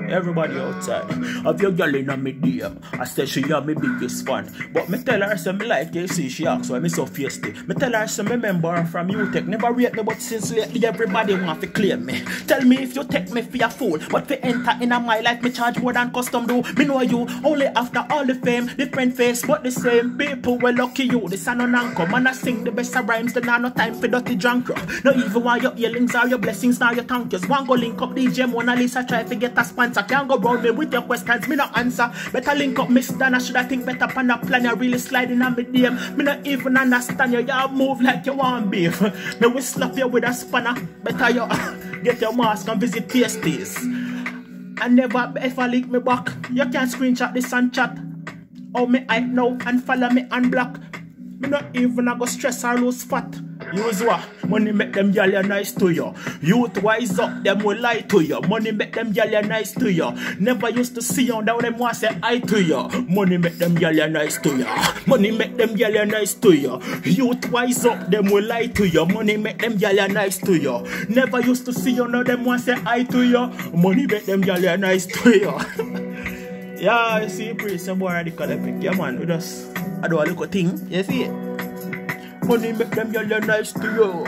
Everybody outside. Have your girl in me DM. I said she are my biggest fan. But me tell her some me like you see she asks why me so feisty. Me tell her some me member her from UTech. Never rate me but since lately everybody want to claim me. Tell me if you take me for a fool. But for enter in my life me charge more than custom do. Me know you only after all the fame. Different face but the same people. Well lucky you. This are no non-come. And I sing the best of rhymes. Then I no time for dirty drunk. No even want your healings or your blessings now your thank yous. One go link up DJ Mona Lisa try to get a sponsor. Can't go round me with your questions, me no answer. Better link up Miss Dana, should I think better pan a plan? You really sliding on me DM. Me not even understand you, you move like you want beef. Me will slap you with a spanner. Better you get your mask and visit TSTs. And never ever link me back. You can screenshot this and chat. Oh me hype now and follow me and block. Me not even a go stress or lose fat. Use what? Money make them gyal nice to you. Youth wise up, them will lie to you. Money make them gyal nice to you. Never used to see you, now them want say hi to you. Money make them gyal nice to you. Money make them gyal nice to you. Youth wise up, them will lie to you. Money make them gyal nice to you. Never used to see you, now them want say hi to you. Money make them gyal nice to you. Yeah, you see, pretty some boy radical epic. Yeah man, we just I do a little thing, you see it? Money make them gyal nice to you.